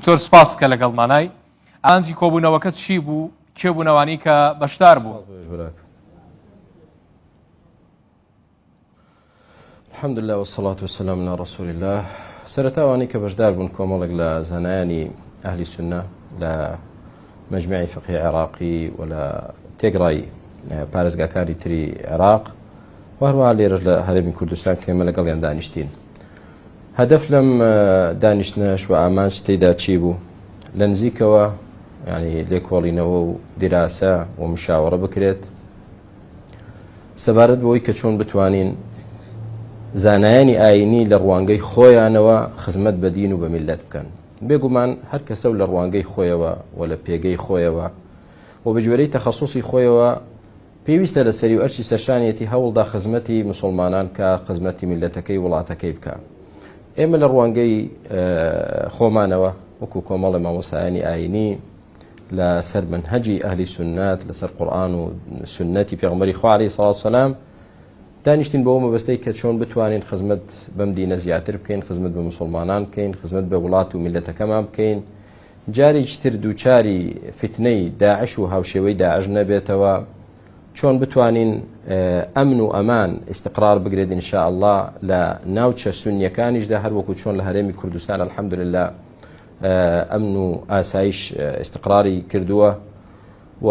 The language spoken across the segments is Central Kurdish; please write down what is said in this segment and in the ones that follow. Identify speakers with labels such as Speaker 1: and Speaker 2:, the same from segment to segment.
Speaker 1: دکتۆر سپاس کە لەگەڵمانای ئانجی کۆبوونەوەکە چی بوو کێبوونەوانی کە بەشدار بوو؟
Speaker 2: الحمد لله والصلاة والسلام على رسول الله. سرتاوانی کە بەشدار بوون کۆمەڵێک لە زانایانی ئەهلی سونە لە مەجموعی فقهی عێراقی و لە تێگڕای پارێزگاکانی تری عێراق وهروەها لێرەش لە هەرێمی کوردستان کە ئێمە لەگەڵیان دانیشتین. هەدەف لەم دانیشتنەش و ئامانج تێیدا چی بوو؟ لە نزیکەوە ینی لێکۆڵینەوە و دیراسە و مشاوەڕە بکرێت سەبارەت بەوەی کە چۆن بتوانین زانایانی ئاینی لە ڕوانگەی خۆیانەوە خزمەت بە دین و بە میلەت بکەن. بێگومان هەر کەسە لە ڕوانگەی خۆیەوە و لە پێگەی خۆیەوە و بە جوێرەی تەخەسوسی خۆیەوە پێویستە لە سەری و ئەرچی سەرشانیەتی هەوڵدا خزمەتی مسلمانان کە خزمەتی میلەتەکەی وڵاتەکەی بکە. ئێمە لە ڕوانگەی خۆمانەوە وەکو کۆمەڵی مامۆستایانی ئاینی لە سەر منهەجی ئەهلی سونەت لەسەر قورئان و سونەتی پێغەمبەری خوا عەلەیهی سەڵات وسەلام دانیشتین بەوە مەبەستەی کە چۆن بتوانین خزمەت بەم دینە زیاتر بکەین، خزمەت بە مسلمانان بکەین، خزمەت بە وڵات و میلەتەکەمان بکەین، جارێکی تر دووچاری فتنەی داعش و هاوشێوەی داعش نەبێتەوە، چۆن بتوانین ئەمن و ئەمان ئیستقرار بگرێت ئینشاء الله لە ناوچە سونیەکانیشدا هەروەکو چۆن لە هەرێمی کوردستان الحەمدولله ئەمن و ئاسایش استقراری کردووە و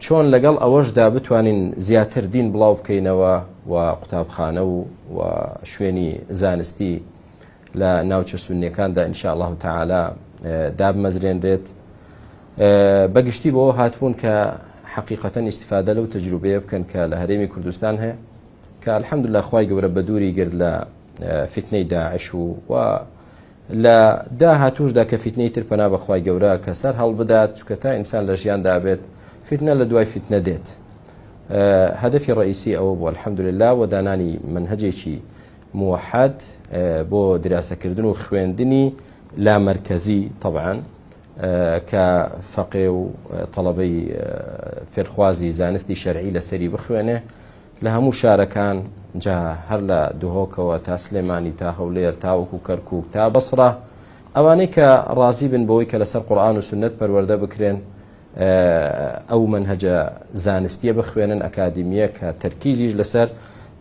Speaker 2: چۆن لەگەڵ ئەوەشدا بتوانین زیاتر دین بڵاو بکەینەوە و قوتابخانە و شوێنی زانستی لە ناوچە سونیەکاندا ئینشاء الله تعالی دابمەزرێنرێت. بەگشتی بەوە هاتبوون کە حقیقەتەن ئیستیفادە لەو تەجروبەیە بکەن کە لە هەرێمی کوردستان هەیە کە الحەمدولله خوای گەورە بە دووری گرت لە فتنەی داعش و لە داهاتووشدا کە فتنەی تر پەنا بەخوای گەورە کە سەر هەڵبدات چونکە تا ئینسان لە ژیاندا بێت فتنە لە دوای فتنە دێت. هەدەفی ڕئیسی ئەوە بوو الحەمدولله و دانانی منهەجێکی موحەد بۆ دراسەکردن و خوێندنی لامەرکەزی طبعا کە فەقێ و تەڵەبەی فێرخوازی زانستی شەرعی لەسەری بخوێنێ لە هەموو شارەکان جا هەر لە دهۆکەوە تا سلێمانی تا هەولێر تا وەکو کەرکووک تا بەسڕە ئەوانەی کە ڕازی بن بەوەی کە لەسەر قورئان و سونەت پەروەردە بکرێن ئەو منهەجە زانستیە بخوێنن ئەکادیمیە کە تەرکیزیش لەسەر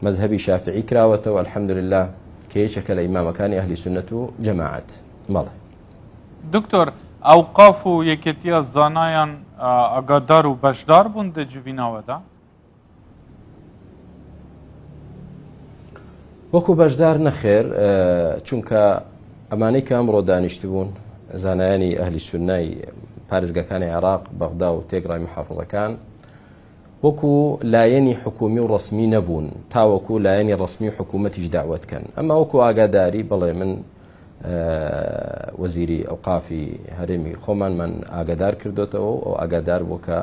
Speaker 2: مەذهەبی شافعی کراوەتەوە الحەمدولله کە یەکێکە لە ئیمامەکانی ئەهلی سونەت و جەماعەت. مەڵێ
Speaker 1: دکتۆر ئەوقاف و یەکێتیە زانایان ئاگادار و بەشدار بوون دەجوبیناوەدا؟
Speaker 2: وەکو بەشدار نەخێر چونکە ئەمانەی کە ئەمڕۆ دانیشتبوون زانایانی ئەهلی سونای پارێزگاکانی عێراق بەغدا و تێگڕای محافەزەکان وەکو لایەنی حکومی و ڕسمی نەبوون تاوەکو لایەنی ڕسمی و حکوومەتیش داوەتکەن. ئەمە وەکو ئاگاداری بەڵێ من وەزیری ئەوقافی هەرێمی خۆمانمان ئاگادار کردوتەوە و ئاگادار بوو کە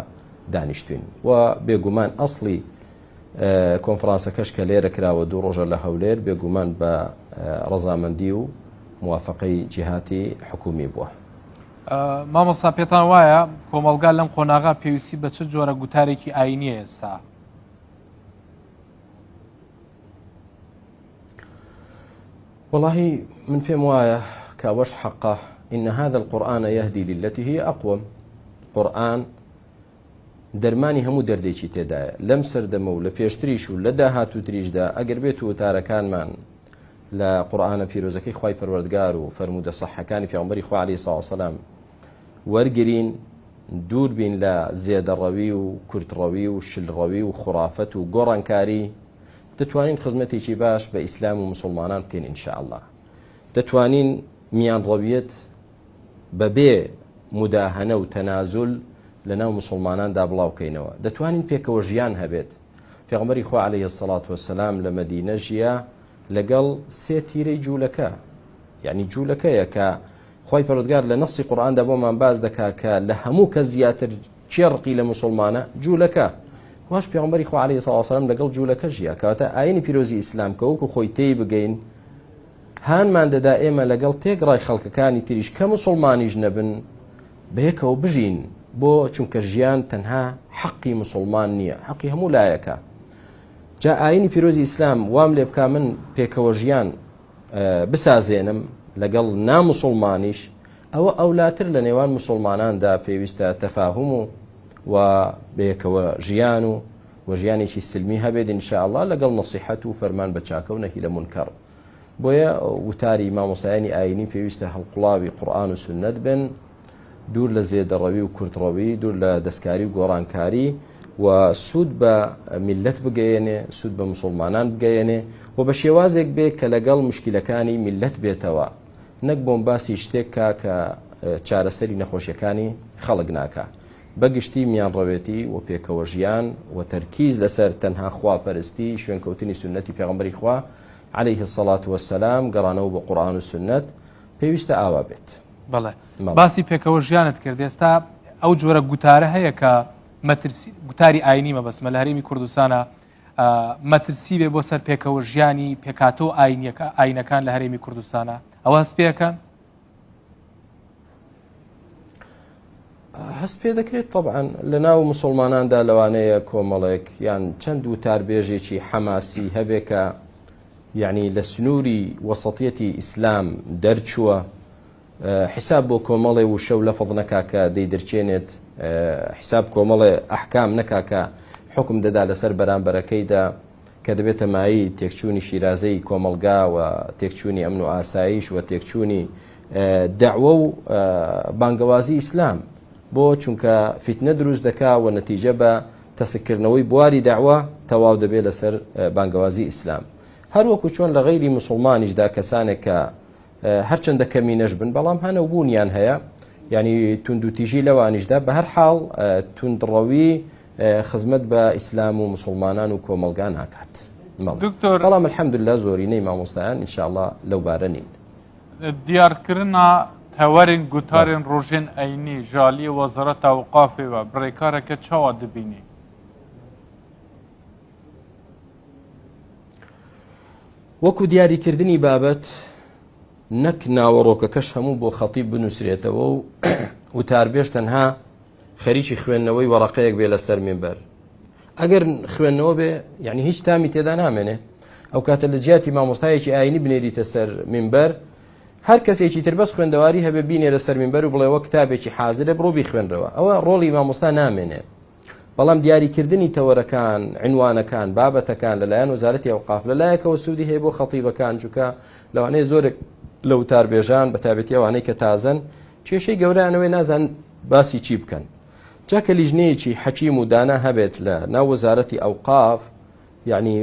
Speaker 2: دانیشتوین و بێگومان ئەسڵی کۆنفرانسەکەش کە لێرە کراوە 2 ڕۆژە لە هەولێر بێگومان بە ڕەزامەندی و موافقەی جیهاتی حکومی بووە.
Speaker 1: مامۆستا پێتان وایە کۆمەڵگا لەم قۆناغا پێویستی بە چ جۆرە گوتارێکی ئاینیە ئێستا؟
Speaker 2: والله من پێم وایە کاوەش حەقە إن هذا القرآن يهدي للتي هي أقوم. قورئان دەرمانی هەموو دەردێکی تێدایە لەم سەردەمە و لە پێشتریش و لە داهاتوو تریشدا ئەگەر بێت و وتارەکانمان لە قورئانە پیرۆزەکەی خوای پەروەردگار و فەرموودە سەحەکانی پێغەمبەری خوا عەلەیهی سەڵات وسەلام وەرگرین، دوور بین لە زێدەڕەوی و کورتڕەوی و شلڕەوی و خوڕافەت و گۆڕانکاری، دەتوانین خزمەتێکی باش بە ئیسلام و مسلمانان بکەین ئینشاء الله. دەتوانین میانڕەویەت بەبێ مداهەنە و تەنازل لەناو مسلماناندا بڵاو بکەینەوە. دەتوانین پێکەوە ژیان هەبێت. پێغەمبەری خوا عەلەیهی سەڵات وسەلام لە مەدینە ژیا لەگەڵ 3 تیرەی جوولەکە، یعنی جوولەکەیە کە خوای پەروەردگار لە نەسی قورئاندا بۆمان باز دەکا کە لە هەموو کە زیاتر چێڕقی لە مسلمانە جوولەکە. واش پێغەمبەری خوا عەلەیهی سەڵات وسەلام لەگەڵ جوولەکە ژیا، کەواتە ئاینی پیرۆزی ئیسلام کە وەکو خۆی تێی بگەین هانمان دەدا ئێمە لەگەڵ تێگڕای خەڵکەکانی تریش کە مسلمانیش نەبن بەیەکەوە بژین، بۆ چونکە ژیان تەنها حەقی مسلمان نییە، حەقی هەموو لایەکە. جا ئاینی پیرۆزی ئیسلام وام لێ بکا من پێکەوە ژیان بسازێنم لەگەڵ نامسڵمانیش ئەوە ئەولاتر لە نێوان مسلماناندا پێویستە تەفاهم و بەیەکەوە ژیان و ژیانێکی سلمی هەبێت ئینشاءالله لەگەڵ نەسیحەت و فەرمان بە چاکە و نەهی لە مونکەڕ. بۆیە وتاری مامۆستایانی ئاینی پێویستە هەڵقوڵاوی قورئان و سنت بن، دوور لە زێدەڕەوی و کورتڕەوی، دوور لە دەستکاری و گۆڕانکاری، و سوود بە میلەت بگەیەنێ، سوود بە مسلمانان بگەیەنێ و بە شێوازێک بێ کە لەگەڵ مشکلەکانی میلەت بێتەوە، نەک بۆم باسی شتێککە کە چارەسەری نەخۆشیەکانی خەڵک ناکە. بەگشتی میانڕەوێتی و پێکەوە ژیان و تەرکیز لەسەر تەنها خواپەرستی، شوێنکەوتنی سنەتی پێغەمبەری خوا عليه الصلاة والسلام، گەڕانەوە بە قورئان و سنت پێویستە ئاوا بێت.
Speaker 1: بەڵێ باسی پێکەوە ژیانت کرد. ئێستا ئەو جۆرە گوتارە هەیە کە گوتاری ئاینی مەبەستمە لە هەرێمی کوردستانە مەترسی بێ بۆ سەر پێکەوە ژیانی پێکاتۆ ئاینەکان لە هەرێمی کوردستانە، ئەوە هەست پێەکەن؟
Speaker 2: هەست پێ دەکرێت طبعاً لە ناو مسلماناندا لەوانەیە کۆمەڵێک یان چەند وتاربێژێکی حەماسی هەبێ کە یعنی لە سنووری وەسەطیەتی ئیسلام دەرچووە، حساب بۆ کۆمەڵێ و شەو لە فەض نەکا کە دەیدرچێنێت، حساب کۆمەڵێ ئەحکام نەکا کە حکم دەدا لەسەر بەرامبەرەکەیدا کە دەبێتە مایی تێکچوونی شیرازەی کۆمەلگا و تێکچوونی ئەمن و ئاسایش و تێکچوونی دەعوە و بانگەوازی ئیسلام، بۆ چونکە فیتنە دروست دەکا و نەتیجە بە تەسکردنەوەی بواری دەعوە تەواو دەبێت لەسەر بانگەوازی ئیسلام. هەروەکو چۆن لە غەیری مسلمانیشدا کەسانێک کە هەرچەندە کەمینەش بن بەڵام هەنەو بوونیان هەیە، ینی توندوتیژی لەوانیشدا بە هەر حاڵ توندڕەوی خزمەت بە ئیسلام و مسلمانان و کۆمەلگا ناکات. بەڵام الحەمدولله زۆرینەی مامۆستایان ئینشاءالله لەو بارە نین.
Speaker 1: دیارکردنا هەوەرین گوتارên ڕۆژێن ئەینی ژالی وەزارەتە ئەوقافێوە بڕێکارێکە چاوا دەبینی؟
Speaker 2: وەکو دیاریکردنی بابەت نەک ناوەڕۆکەکەش هەموو بۆ خەتیب بنووسرێتەوە و وتاربێژ تەنها خەریکی خوێندنەوەی وەڕقەیەک بێ لەسەر مینبەر. ئەگەر خوێندنەوە بێ یعنی هیچ تامی تێدا نامێنێ، ئەو کاتە لە جیاتی مامۆستایەکی ئاینی بنێریتە سەر مینبەر، هەر کەسێکی تر بەس خوێندەواری هەبێ بینێ لەسەر مینبەر و بڵێەوە کتابێکی حازرە بڕۆ بیخوێنرەوە، ئەوە ڕۆڵی مامۆستا نامێنێ. بەڵام دیاریکردنی تەوەرەکان، عنوانەکان، بابەتەکان لەلایەن وەزارەتی ئەوقاف لەلایەکەوە سوودی هەیە بۆ خەتیبەکان، چونکە لەوانەیە زۆرێک لە وتاربێژان بە تایبەتی ئەوانەی کە تازەن کێشەی گەورەیانەوەی نازان باسی چی بکەن. جاکە لیژنەیەکی حەکیم و دانا هەبێت لە ناو وەزارەتی ئەوقاف، یعنی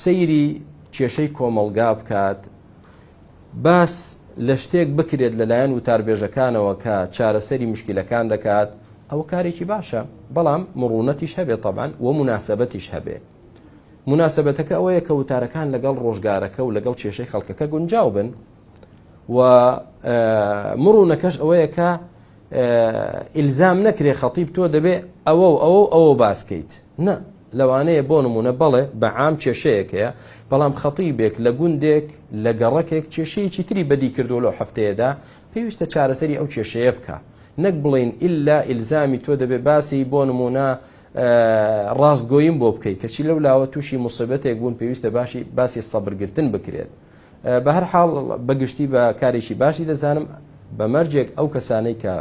Speaker 2: سەیری کێشەی کۆمەلگا بکات، باس لە شتێک بکرێت لەلایەن وتاربێژەکانەوە کە چارەسەری مشکلەکان دەکات، ئەوە کارێکی باشە، بەڵام مڕونەتیش هەبێت طبعاً و مناسبەتیش هەبێ. مناسبەتەکە ئەوەیە کە وتارەکان لەگەڵ ڕۆژگارەکە و لەگەڵ کێشەی خەڵکەکە گونجاو بن، و مڕونەکەش ئەوەیە کە ئیلزام نەکرێ خەتیب تۆ دەبێ ئەوە باسکەیت، نە، لەوانەیە بۆ نمونە بەڵێ بەعام کێشەیەکەیە، بەڵام خەتیبێک لە گوندێک لە گەڕەکێک کێشەیەکی تری بەدی کردو لەو هەفتەیەدا پێویستە چارەسەری ئەو کێشەیە بکە، نەک بڵین ئیلا ئیلزامی تۆ دەبێ باسی بۆ نمونە ڕاستگۆیم بۆ بکەیت، کەچی لەو لاوە تووشی موسیبەتێک بوون پێویستە باسی سەبرگرتن بکرێت. بە هەر حاڵ بەگشتی بە کارێکی باشی دەزانم بە مەرجێک ئەو کەسانەی کە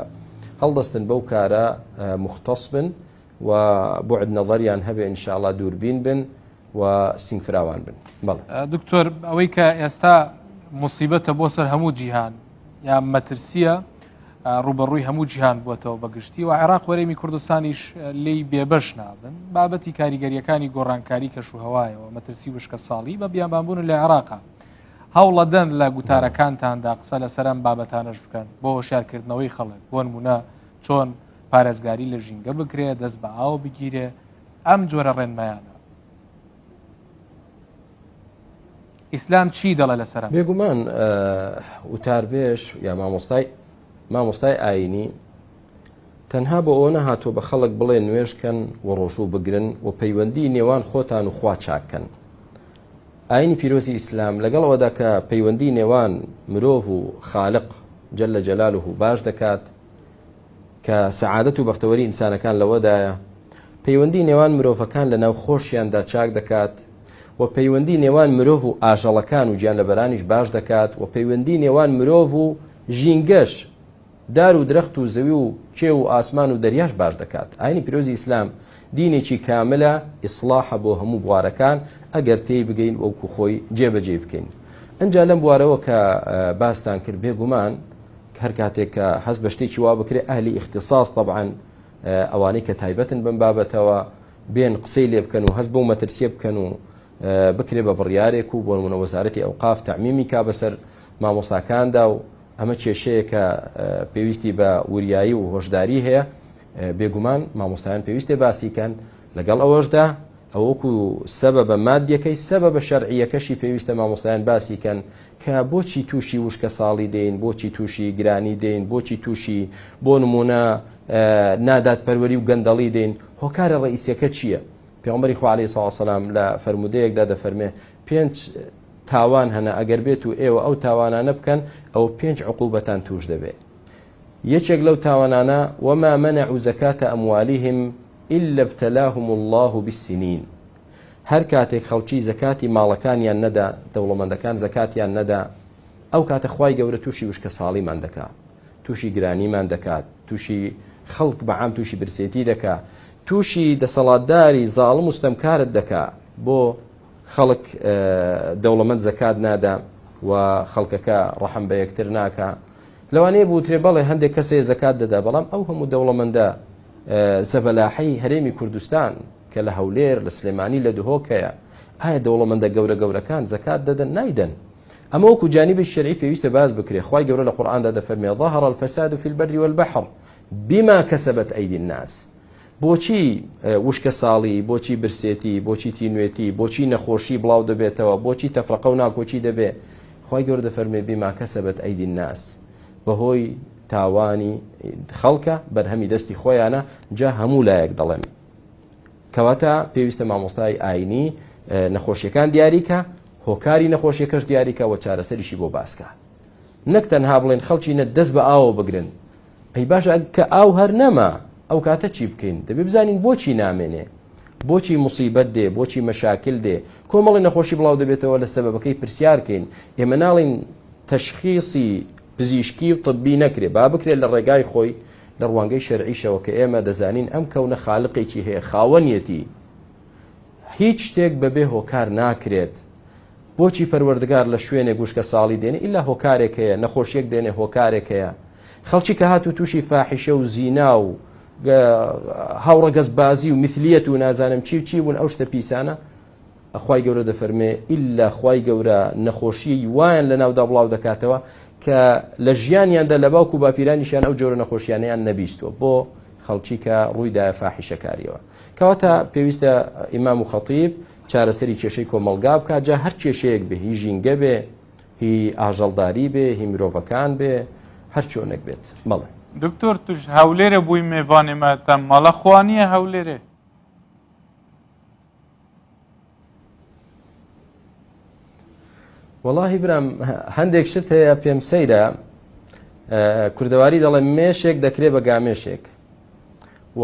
Speaker 2: هەڵدەستن بەو کارە مختص بن و بۆعد نەظەریان هەبێ ئینشاءالله دووربین بن و سینگفراوان بن. بەڵێ
Speaker 1: دکتۆر، ئەوەی کە ئێستا موسیبەتە بۆ سەر هەموو جیهان یا مەترسیە ڕوبەڕووی هەموو جیهان بووەتەوە بەگشتی، و عێراق وەرێمی کوردستانیش لی بێبەش نابن، بابەتی کاریگەریەکانی گۆڕانکاری کەشوهەوایەوە مەترسی وشکە ساڵی بە بیانبانبوون لە عێراقا هەوڵەدەن لە گوتارەکانتاندا قسە لە سەرم بابەتانەش بکەن بۆ هۆشیارکردنەوەی خەڵک، بۆ نمونە چۆن پارێزگاری لە ژینگە بکرێت، دەست بە ئاو بگیرێ، ئەم جۆرە ڕێنمایانە. ئیسلام چی دەڵێ لەسەرم؟
Speaker 2: بێگومان وتاربێژ یا مامۆستای ئاینی تەنها بۆ ئەوە نەهاتۆ بە خەڵک بڵێ نوێژکەن و ڕۆژوو بگرن و پەیوەندی نێوان خۆتان و خوا چاکەن. ئاینی پیرۆزی ئیسلام لەگەڵەوەدا کە پەیوەندی نێوان مرۆڤ و خالق جەلە جەلالوه باش دەکات کە سەعادەت و بەختەوەری ئینسانەکان لەوەدایە، پەیوەندی نێوان مرۆڤەکان لە ناو خۆشیاندا چاک دەکات، و پەیوەندی نێوان مرۆڤ و ئاژەڵەکان و گیانلەبەرانیش باش دەکات، و پەیوەندی نێوان مرۆڤ و ژینگەش دار و درەخت و زەوی و کێو و ئاسمان و دەریاش باش دەکات. ئاینی پیرۆزی ئیسلام دینێکی کاملە ئیسلاحە بۆ هەموو بوارەکان ئەگەر تێی بگەین وەکو خۆی جێبەجێ بکەین. ئەنجا لەم بوارەوە کە باستان کرد بێگومان هەر کاتێک کە هەست بە شتێکی وا بکرێ ئەهلی اختصاص طبعاً ئەوانەی کە تایبەتن بم بابەتەوە بێن قسەی لێ بکەن و هەست بۆ مەترسیە بکەن و بکرێ بە بڕیارێک و بۆ نمونە وەزارەتی ئەوقاف تەعمیمی کا بەسەر مامۆستاکاندا و ئەمە کێشەیە کە پێویستی بە وریایی و هۆشداری هەیە. بێگومان مامۆستایان پێویستێ باسیکەن لەگەڵ ئەوەشدا ئەوەکو سەبەبە مادیەکەی سەبەبە شەرعیەکەشی پێویستە مامۆستایان باسیکەن کە بۆچی تووشی وشکە ساڵی دێن، بۆچی تووشی گرانی دێن، بۆچی تووشی بۆ نمونە ناداتپەروەری و گەندەڵی دێن. هۆکارە ڕئیسیەکە چییە؟ پێغەمبەری خوا عەلەیهی سەڵاتو وەسەلام لە فەرمودەیەکدا دەفەرمێ 5 تاوان هەنە ئەگەر بێت و ئێوە ئەو تاوانانە بکەن ئەو 5 عقوبەتان توش دەبێت. یەکێک لەو تاوانانە وما منعوا زەکاتە ئەموالهم إلا ابتلاهم الله بالسنين. هەر کاتێک خەڵکی زەکاتی ماڵەکانیان نەدا، دەوڵەمەندەکان زەکاتیان نەدا، ئەو کاتە خوای گەورە تووشی وشکە ساڵیمان دەکات، تووشی گرانیمان دەکات، تووشی خەڵک بەعام تووشی برسێتی دەکات، تووشی دەسەڵاتداری زاڵم و ستەمکارت دەکات بۆ خەڵک دەوڵەمەند زەکات نادا و خەڵکەکە ڕەحم بە یەکتر ناکە. لەوانەیە بوترێ بەڵێ هەندێک کەسێ زەکات دەدا، بەڵام ئەو هەموو دەوڵەمەندە سەبەلاحەی هەرێمی کوردستان کە لە هەولێر لە سلێمانی لە دهۆکەیە ئایا دەوڵەمەندە گەورە گەورەکان زەکات دەدەن؟ نایدەن. ئەمە وەکو جانیبی شەرعی پێویستە باز بکرێ. خوای گەورە لە قورئاندا دەفەرمێ ظهر الفساد في البر والبحر بما كسبت أيدي الناس. بۆچی وشکە ساڵی، بۆچی برسێتی، بۆچی تینوێتی، بۆچی نەخۆشی بڵاو دەبێتەوە، بۆچی تەفرەقە و ناکۆچی دەبێت؟ خوای گەورە دەفەرمێ بما كسبت أيدي الناس، بەهۆی تاوانی خەڵکە بەرهەمی دەستی خۆیانە. جا هەموو لایەک دەڵێن کەواتە پێویستە مامۆستای ئاینی نەخۆشیەکان دیاریکە، هۆکاری نەخۆشیەکەش دیاریکە و چارەسەریشی بۆ باسکە. نەک تەنها بڵێن خەڵکی نە دەست بە ئاوە بگرن. ئەی باشە کە ئاو هەر نەما ئەو کاتە چی بکەین؟ دەبێ بزانین بۆچی نامێنێ، بۆچی موسیبەت دێ، بۆچی مەشاکل دێ. کۆمەڵی نەخۆشی بڵاو دەبێتەوە لە سەبەبەکەی پرسیارکەین. ئێمە ناڵین تەشخیصی پزیشکی و طبی نەکرێ، با بکرێت لە ڕێگای خۆی لە ڕوانگەی شەرعیشەوە کە ئێمە دەزانین ئەم کەونە خالقێکی هەیە، خاوەنیەتی، هیچ شتێک بەبێ هۆکار ناکرێت. بۆچی پەروەردگار لە شوێنێک گوشکە ساڵی دێنێ؟ ئیلا هۆکارێک هەیە، نەخۆشیەک دێنێ هۆکارێک هەیە. خەڵکی کە هاتو تووشی فاحیشە و زینا و هاوڕەگەزبازی و مثلیەت و نازانم چی و چی بوون ئەو شتە پیسانە، ئەخوای گەورە دەفەرمێ ئیلا خوای گەورە نەخۆشی وایان لە ناودا بڵاو دەکاتەوە کە لە ژیانیاندا لە باوکو و باپیرانیشیان ئەو جۆرە نەخۆشیانەیان نەبیستوە بۆ خەڵکی کە ڕوویدایە فاحیشەکاریەوە. کەواتە پێویستە ئیمام و خەتیب چارەسەری کێشەی کۆمەلگا بکات. جا هەر کێشەیەک بێ، هی ژینگە بێ، هی ئاژەڵداری بێ، هی مرۆڤەکان بێ، هەر چۆنێک بێت. بەڵێ
Speaker 3: دکتۆر توش هەولێرە بووی میێوانێمەتە مەڵە خوانیە هەولێرێ؟
Speaker 2: وەڵاهی برام هەندێک شت هەیە پێم سەیرە، کوردەواری دەڵێ مێشێک دەکرێ بە گامێشێک و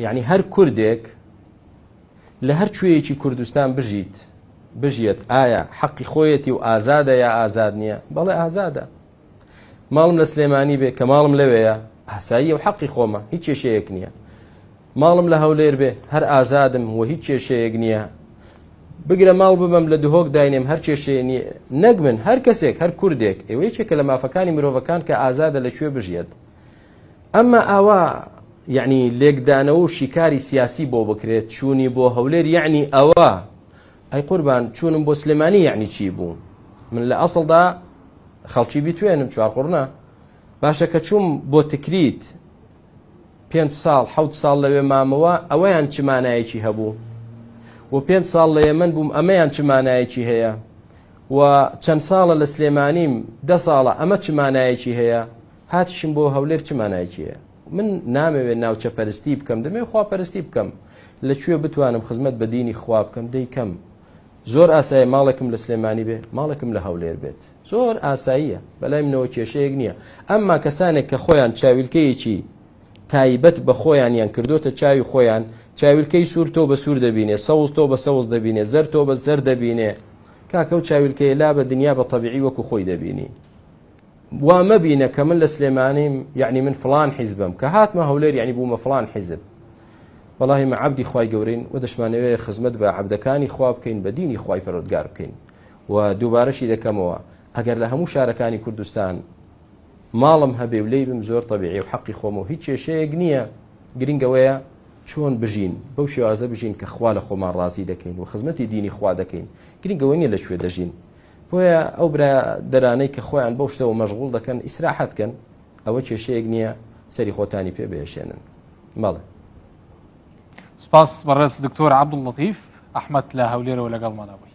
Speaker 2: یعنی هەر کوردێک لە هەر کوێیەکی کوردستان بژیت ئایا حەقی خۆیەتی و ئازادە یا ئازاد نییە؟ بەڵێ ئازادە. ماڵم لە سلێمانی بێ کە ماڵم لەوەیە ئاساییە و حەقی خۆمە، هیچ کێشەیەک نییە. ماڵم لە هەولێر بێ هەر ئازادم و هیچ کێشەیەک نییە. بگرە ماڵ ببەم لە دهۆک داینێم هەر کێشەیە نییە. نەک من، هەر کەسێک، هەر کوردێک ئێوە یەکێکە لە مافەکانی مرۆڤەکان کە ئازادە لەکوێ بژێت. ئەمما ئاوا یعنی لێکدانەوە و شیکاری سیاسی بۆ بکرێت چوونی بۆ هەولێر یعنی ئەوە ئەی قوربان چوونم بۆ سلێمانی یعنی چی بوو؟ من لە ئەسڵدا خەڵکی بیتوێنم چوار قڕنا باشە کە چووم بۆ تکریت 5 ساڵ 7 ساڵ لەوێ مامەوە ئەوەیان چ مانایەکی هەبوو و 5 ساڵ لە یەمەن بووم ئەمەیان چ مانایەکی هەیە و چەند ساڵە لە سلێمانیم 10 ساڵە ئەمە چ مانایەکی هەیە؟ هاتشم بۆ هەولێر چ مانایەکی هەیە؟ من نامەوێت ناوچە پەرستی بکەم، دەمێ خوا پەرستی بکەم، لەکوێ بتوانم خزمەت بە دینی خوا بکەم دەیکەم. زۆر ئاساییە ماڵێکم لە سلێمانی بێ، ماڵێکم لە هەولێر بێت، زۆر ئاساییە، بەلای منەوە کێشەیەک نییە. ئەمما کەسانێک کە خۆیان چاویلکەیەکی تایبەت بە خۆیانیان کردوتە چاوی خۆیان، چاویلکەی سوور تۆ بە سوور دەبینێ، سەوز تۆ بە سەوز دەبینێ، زەر تۆ بە زەر دەبینێ، کاکە و چاویلکەیە لا بە دنیا بە تەبیعی وەکو خۆی دەبینی. وما بينا كمن لسليماني يعني من فلان حزبم كهات ما هولير يعني بوما فلان حزب والله مع عبدي خواي جورين ودشمانوي خزمت بعبدكاني خواب كين بديني خواي پروردگار بكين ودوبارشي دكموا اگر لهمو شاركاني كردستان ماڵم هەبێ و لێی بم زۆر طبیعی و حەقی خۆم و هیچ کێشەیەک نییە گرنگەوەیە چۆن بژین بەو شێوازە بژین کە خوا لە خۆمان ڕازی دەکەین و خزمەتی دینی خوا دەکەین گرنگەوە نییە لەکوێ دەژین بۆیە ئەو برا دەرانەی کە خۆیان بەو شتەوە مەشغوڵ دەکەن ئیسراحەتکەن ئەوە کێشەیەک نییە سەری خۆتانی پێ بێشێنن بەڵێ
Speaker 1: سپاس بەڕێز دکتۆر عەبدوڵڵەتیف ئەحمەد لە هەولێرەوە لەگەڵمانە بووی.